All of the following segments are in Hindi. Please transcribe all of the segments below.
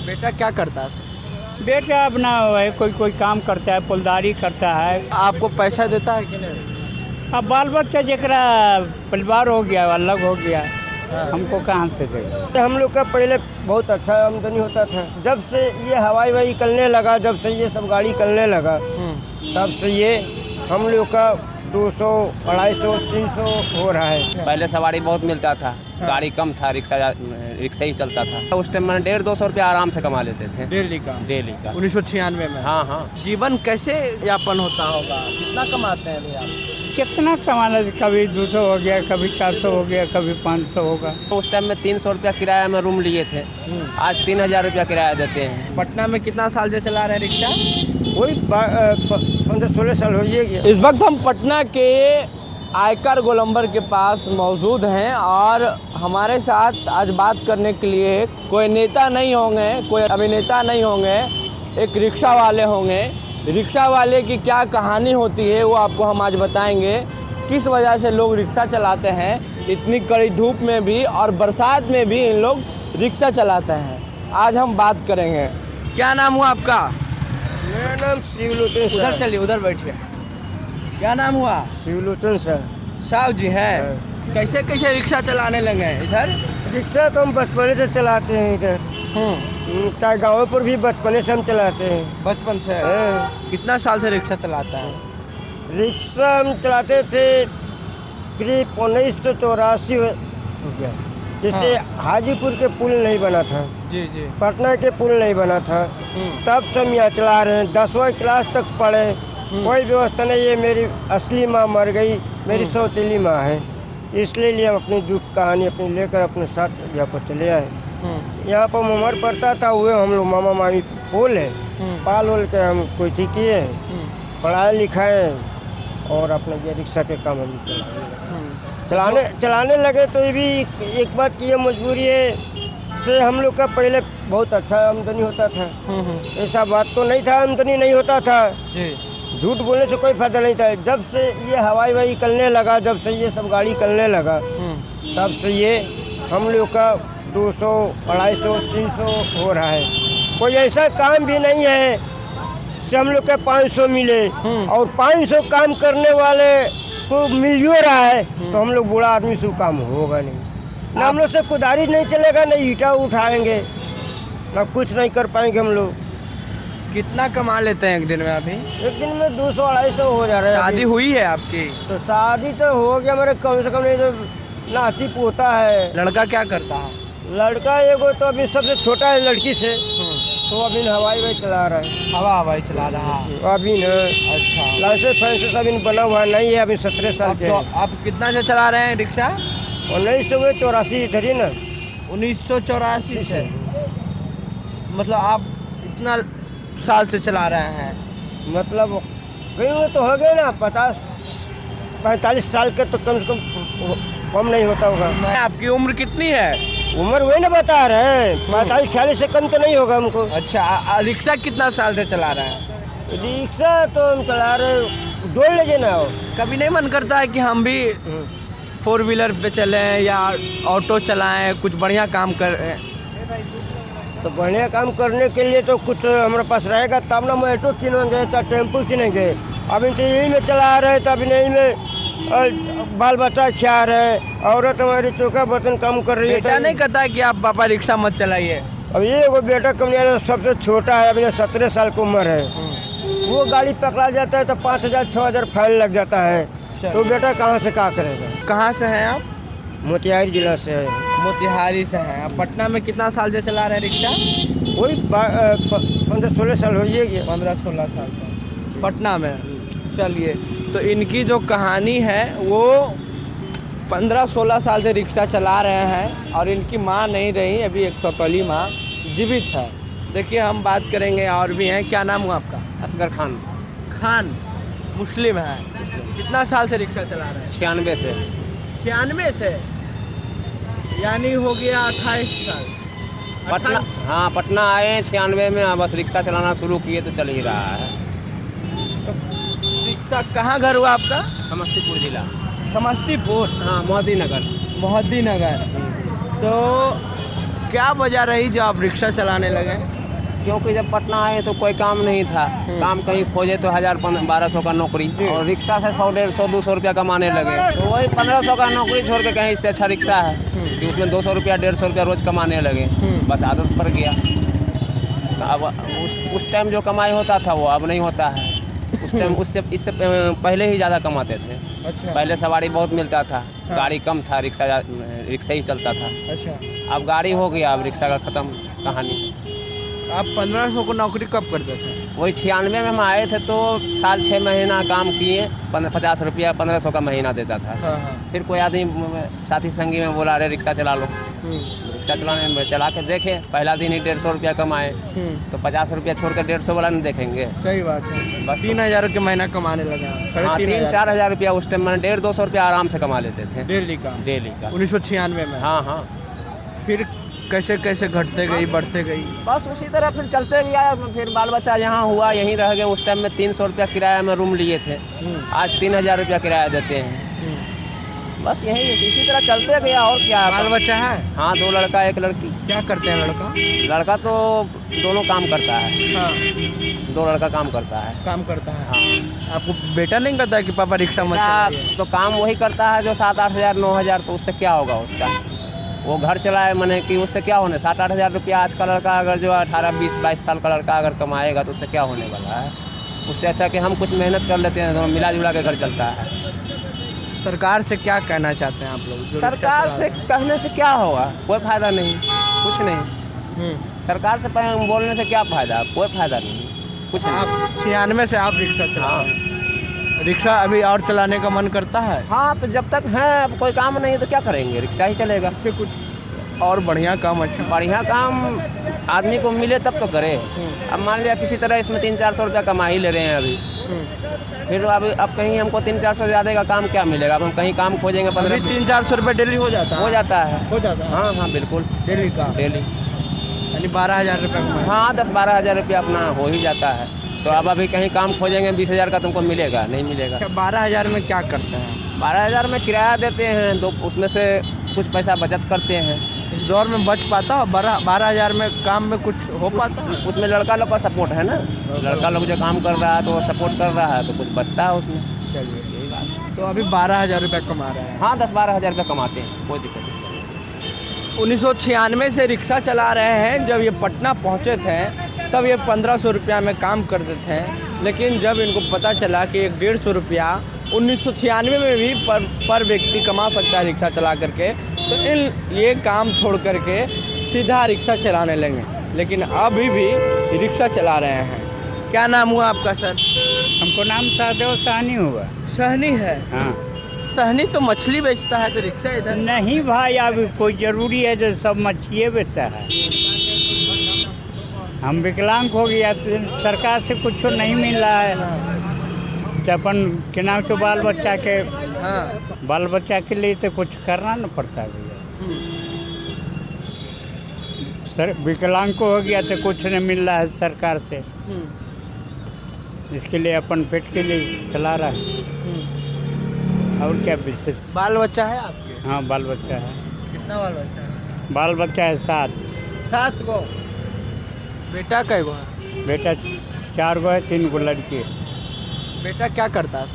बेटा क्या करता है? बेटा अपना है, कोई कोई काम करता है, पुलदारी करता है। आपको पैसा देता है कि नहीं? अब बाल बच्चा जरा परिवार हो गया, अलग हो गया, हाँ। हमको कहाँ से देगा। हम लोग का पहले बहुत अच्छा आमदनी होता था। जब से ये हवाई वाई चलने लगा, जब से ये सब गाड़ी चलने लगा, तब से ये हम लोग का 200, 250, 300 हो रहा है। पहले सवारी बहुत मिलता था, गाड़ी कम था, रिक्शा ही चलता था। उस टाइम में 150-200 रुपया आराम से कमा लेते थे डेली का? डेली का। 1996 में? हाँ हाँ। जीवन कैसे यापन होता होगा? कितना कमाते हैं भैया? कितना कमाना, कभी 200 हो गया, कभी 400 हो गया, कभी 500 होगा। उस टाइम में 300 रुपया किराया में रूम लिए थे, आज 3000 रुपया किराया देते हैं। पटना में कितना साल से चला रहे हैं रिक्शा? वही 15-16 साल हो गया। इस वक्त हम पटना के आयकर गोलंबर के पास मौजूद हैं और हमारे साथ आज बात करने के लिए कोई नेता नहीं होंगे, कोई अभिनेता नहीं होंगे, एक रिक्शा वाले होंगे। रिक्शा वाले की क्या कहानी होती है वो आपको हम आज बताएंगे। किस वजह से लोग रिक्शा चलाते हैं, इतनी कड़ी धूप में भी और बरसात में भी इन लोग रिक्शा चलाते हैं। आज हम बात करेंगे। क्या नाम हुआ आपका? मेरा नाम शिवलोचन सर। उधर चलिए, उधर बैठिए। क्या नाम हुआ? शिवलोचन सर। साहब जी हैं। कैसे कैसे रिक्शा चलाने लगे हैं इधर? रिक्शा तो हम बचपने से चलाते हैं इधर, चाहे गाँव पर भी बचपने से हम चलाते हैं। बचपन से? कितना साल से रिक्शा चलाता है? रिक्शा हम चलाते थे करीब 1984 हो गया, जिससे हाजीपुर के पुल नहीं बना था, जी जी। पटना के पुल नहीं बना था, तब से हम यहाँ चला रहे हैं। 10वीं क्लास तक पढ़े, कोई व्यवस्था नहीं। ये मेरी असली माँ मर गई, मेरी सौतेली माँ है, इसलिए हम अपनी दुख कहानी अपनी लेकर अपने साथ यहाँ पर चले आए। यहाँ पर उमर पड़ता था, हुए हम लोग मामा मामी पोल है, पाल ओल के हम कोई ठीक किए हैं, पढ़ाए लिखाए और अपने ये रिक्शा के काम हम चलाने लगे। तो ये भी एक बात की ये मजबूरी है से हम लोग का पहले बहुत अच्छा आमदनी होता था। ऐसा बात तो नहीं था, आमदनी नहीं होता था जी। झूठ बोलने से कोई फायदा नहीं था। जब से ये हवाई वाई चलने लगा, जब से ये सब गाड़ी चलने लगा, तब से ये हम लोग का 200, 250, 300 हो रहा है। कोई ऐसा काम भी नहीं है से हम लोग का 500 मिले, और 500 काम करने वाले को मिल भी रहा है तो हम लोग बूढ़ा आदमी से काम होगा नहीं। ना हम लोग से कुदारी नहीं चलेगा, ना ईटा उठाएंगे, ना कुछ नहीं कर पाएंगे हम लोग। कितना कमा लेते हैं एक दिन में अभी? एक दिन में 200, 250 हो जा रहा है। शादी हुई है आपकी? तो शादी तो हो गया मेरे, कम से कम नहीं तो नाती पोता है। लड़का क्या करता है? लड़का एगो तो अभी सबसे छोटा है लड़की से, तो अभी हवाई वाई चला रहा है। हवाई चला रहा है अभी न। अच्छा। लाइसेंस फाइसेंस अभी बना हुआ नहीं है, अभी 17 साल के। तो आप कितना से चला रहे हैं रिक्शा? 1984 इधर ही ना। 1984 से? मतलब आप इतना साल से चला रहे हैं? मतलब कहीं में तो हो गए ना 50-45 साल के, तो कम से कम नहीं होता होगा। आपकी उम्र कितनी है? उम्र वही ना बता रहे हैं, 45-46 से कम तो नहीं होगा हमको। अच्छा। रिक्शा कितना साल से चला रहे हैं? रिक्शा तो हम चला रहे, डोल ले ना हो। कभी नहीं मन करता है कि हम भी 4 व्हीलर पे चलें या ऑटो चलाएं, कुछ बढ़िया काम करें? तो बढ़िया काम करने के लिए तो कुछ हमारे पास रहेगा तब ना। हम ऑटो किनेंगे चाहे टेम्पो किनेंगे। अभी तो यही में चला रहे, तो अभी नहीं में बाल बच्चा खा रहे, औरत हमारी चौका बर्तन काम कर रही है। बेटा नहीं कहता है कि आप पापा रिक्शा मत चलाइए? अब ये वो बेटा कम सबसे छोटा है, अभी 17 साल की उम्र है। वो गाड़ी पकड़ा जाता है तो 5000-6000 फाइन लग जाता है, तो बेटा कहाँ से क्या करेगा। कहाँ से हैं आप? मोतिहारी जिला से है। मोतिहारी से हैं। आप पटना में कितना साल से चला रहे हैं रिक्शा? वही 15-16 साल हो गया। 15-16 साल से पटना में। चलिए, तो इनकी जो कहानी है वो 15-16 साल से रिक्शा चला रहे हैं और इनकी माँ नहीं रही, अभी एक सौतेली माँ जीवित है। देखिए, हम बात करेंगे और भी हैं। क्या नाम हुआ आपका? असगर खान। खान मुस्लिम है। कितना साल से रिक्शा चला रहे हैं? 96 से। 96 से यानी हो गया 28 साल। पटना, हाँ पटना आए हैं 96 में, बस रिक्शा चलाना शुरू किए तो चल ही रहा है। तो रिक्शा कहाँ घर हुआ आपका? समस्तीपुर जिला। समस्तीपुर? हाँ, मोहद्दीनगर। मोहद्दीनगर। तो क्या वजह रही जो आप रिक्शा चलाने लगे? क्योंकि जब पटना आए तो कोई काम नहीं था, काम कहीं खोजे तो 1000-1200 का नौकरी, और रिक्शा से 100-150 200 रुपया कमाने लगे, तो वही 1500 का नौकरी छोड़ के कहीं इससे अच्छा रिक्शा है कि उसमें 200 रुपया 150 रुपया रोज कमाने लगे। बस आदत पड़ गया। तो अब उस टाइम जो कमाई होता था वो अब नहीं होता है। उस टाइम इससे पहले ही ज़्यादा कमाते थे। अच्छा। पहले सवारी बहुत मिलता था, गाड़ी कम था, रिक्शा ही चलता था। अच्छा। अब गाड़ी हो गया, अब रिक्शा का ख़त्म कहानी। आप 1500 को नौकरी कब करते थे? वही 96 में हम आए थे तो साल 6 महीना काम किए, 50 रुपया 1500 का महीना देता था। हाँ। फिर कोई आदमी साथी संगी में बोला, अरे रिक्शा चला लो। रिक्शा चलाने में चला के देखे, पहला दिन ही 150 रुपया कमाए, तो 50 रुपया छोड़ कर 150 वाला नहीं देखेंगे। सही बात है। बस 3000 के महीना कमाने लगा। हाँ, 3-4 हज़ार रुपया उस टाइम मैंने 150-200 रुपया आराम से कमा लेते थे डेली का। 1996 में। हाँ हाँ। फिर कैसे कैसे घटते गई, बढ़ते गई? बस उसी तरह फिर चलते गया। फिर बाल बच्चा यहाँ हुआ, यहीं रह गए। उस टाइम में 300 रुपया किराया में रूम लिए थे, आज 3000 रुपया किराया देते हैं। बस यही इसी तरह चलते गया। और क्या, बाल बच्चा है? हाँ, 2 लड़का 1 लड़की। क्या करते हैं लड़का? लड़का तो दोनों काम करता है। हाँ। 2 लड़का काम करता है। काम करता है। हाँ। आपको बेटा नहीं कहता कि पापा रिक्शा मत चलाइए? तो काम वही करता है जो 7-8 हज़ार 9 हज़ार, तो उससे क्या होगा उसका? वो घर चलाए, मैंने कि उससे क्या होने। 7-8 हज़ार रुपया आज का लड़का अगर जो 18-20-22 साल का लड़का अगर कमाएगा तो उससे क्या होने वाला है? उससे अच्छा कि हम कुछ मेहनत कर लेते हैं तो मिला जुला के घर चलता है। सरकार से क्या कहना चाहते हैं आप लोग? सरकार से कहने से क्या होगा? कोई फायदा नहीं, कुछ नहीं। सरकार से बोलने से क्या फ़ायदा? कोई फ़ायदा नहीं, कुछ नहीं। आप 96 से आप रिक्शा चला रहे हैं। रिक्शा अभी और चलाने का मन करता है? हाँ, तो जब तक है अब कोई काम नहीं है तो क्या करेंगे, रिक्शा ही चलेगा। फिर कुछ और बढ़िया काम, अच्छा बढ़िया काम आदमी को मिले तब तो करे। अब मान लिया किसी तरह इसमें 300-400 रुपया कमा ही ले रहे हैं अभी, फिर अब कहीं हमको 300-400 ज़्यादा का काम क्या मिलेगा? अब हम कहीं काम खोजेंगे 300-400 रुपये डेली हो जाता है? हो जाता है। हाँ हाँ बिल्कुल, डेली का। डेली यानी 12,000 रुपये कमाए। हाँ, 10-12 हज़ार रुपया अपना हो ही जाता है। तो अब अभी कहीं काम खोजेंगे 20,000 का तुमको मिलेगा? नहीं मिलेगा। 12,000 में क्या करते हैं? 12,000 में किराया देते हैं, तो उसमें से कुछ पैसा बचत करते हैं। इस दौर में बच पाता है? 12,000 में काम में कुछ हो पाता है? उसमें लड़का लोग का सपोर्ट है ना, लड़का लोग जो काम कर रहा है तो सपोर्ट कर रहा है, तो कुछ बचता है उसमें। चलिए, यही बात। तो अभी 12,000 रुपये कमा रहे हैं? हाँ, 10-12 हज़ार रुपये कमाते हैं, कोई दिक्कत नहीं। 1996 से रिक्शा चला रहे हैं। जब ये पटना पहुंचे थे तब ये 1500 रुपया में काम करते थे, लेकिन जब इनको पता चला कि 150 रुपया 1996 में भी पर व्यक्ति कमा सकता है रिक्शा चला करके, तो ये काम छोड़ करके सीधा रिक्शा चलाने लगे। लेकिन अभी भी रिक्शा चला रहे हैं। क्या नाम हुआ आपका सर? हमको नाम सहदेव सहनी हुआ। सहनी है? हाँ। सहनी तो मछली बेचता है, तो रिक्शा इधर? नहीं भाई, अब कोई ज़रूरी है जो सब मछलिए बेचता है। हम विकलांग हो गया तो सरकार से कुछ नहीं मिल रहा है, तो अपन के नाम तो बाल बच्चा के लिए तो कुछ करना न पड़ता है भैया। सर विकलांग को हो गया तो कुछ नहीं मिल रहा है सरकार से, इसके लिए अपन पेट के लिए चला रहा है। और क्या विशेष? बाल बच्चा है आपके? हाँ, बाल बच्चा है। कितना बाल बच्चा है? बाल बच्चा है 7 गो। बेटा कै गो है? बेटा 4 गो है, 3 गो लड़की है। बेटा क्या करता है?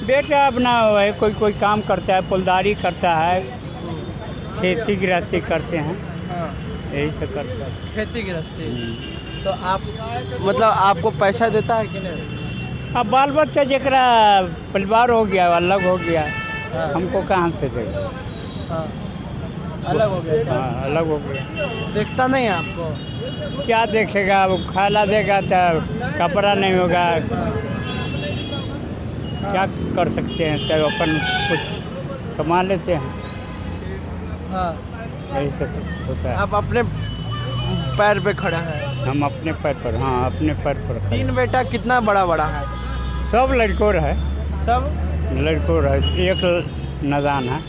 बेटा अपना है, कोई काम करता है, पुलदारी करता है, खेती गृहस्थी करते हैं। हाँ। यही सब करता है, खेती गृहस्थी। तो आप मतलब आपको पैसा देता है कि नहीं? अब बाल बच्चा जरा परिवार हो गया, अलग हो गया, हाँ। हमको कहाँ से देगा? हाँ, अलग हो गया। हाँ, अलग हो गया। देखता नहीं है आपको? क्या देखेगा? अब खाना देगा तो कपड़ा नहीं होगा, क्या कर सकते हैं? तो अपन कुछ कमा लेते हैं। हाँ, यही सब होता है। आप अपने पैर पे खड़ा है? हम अपने पैर पर, हाँ अपने पैर पर। 3 बेटा कितना बड़ा है? सब लड़कों है, सब लड़कों है, एक नदान है।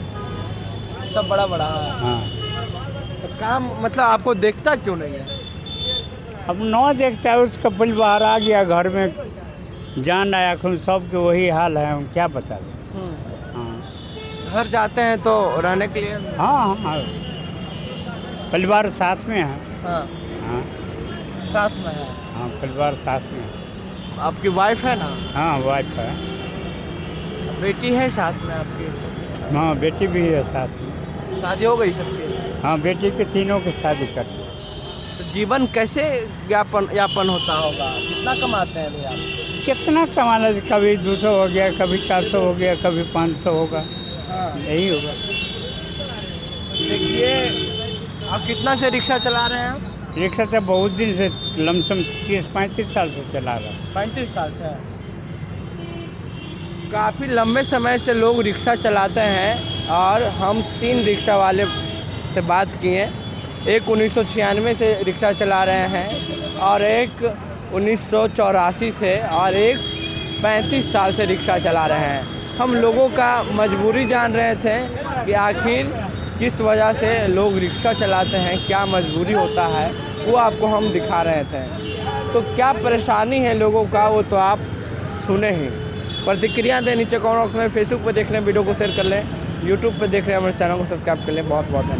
सब बड़ा है? हाँ। तो काम मतलब आपको देखता क्यों नहीं है? अब न देखता है, उसका परिवार आ गया घर में, जान आया खून, सबके वही हाल है, हम क्या बता दें। हाँ। घर जाते हैं तो रहने के लिए? हाँ, परिवार साथ में है। हाँ। हाँ। साथ में है। हाँ परिवार साथ में। आपकी वाइफ है ना? हाँ वाइफ है। बेटी है साथ में आपकी? हाँ बेटी भी है साथ में। शादी हो गई सबकी? हाँ बेटी के तीनों की शादी कर दी। तो जीवन कैसे यापन होता होगा? कितना कमाते हैं भैया आप? कितना कमाना, कभी 200 हो गया, कभी 400 हो गया, कभी 500 होगा, हाँ। यही होगा। देखिए, आप कितना से रिक्शा चला रहे हैं आप? रिक्शा तो बहुत दिन से लमसम 30-35 साल से चला रहा। 35 साल से। काफ़ी लंबे समय से लोग रिक्शा चलाते हैं और हम 3 रिक्शा वाले से बात किए। एक 1996 से रिक्शा चला रहे हैं और एक 1984 से और एक 35 साल से रिक्शा चला रहे हैं। हम लोगों का मजबूरी जान रहे थे कि आखिर किस वजह से लोग रिक्शा चलाते हैं, क्या मजबूरी होता है, वो आपको हम दिखा रहे थे। तो क्या परेशानी है लोगों का वो तो आप सुने ही। प्रतिक्रिया दें नीचे कमेंट बॉक्स में। फेसबुक पर देख लें, वीडियो को शेयर कर लें। यूट्यूब पर देख रहे हैं हमारे चैनल को सब्सक्राइब कर लें। बहुत बहुत धन्यवाद।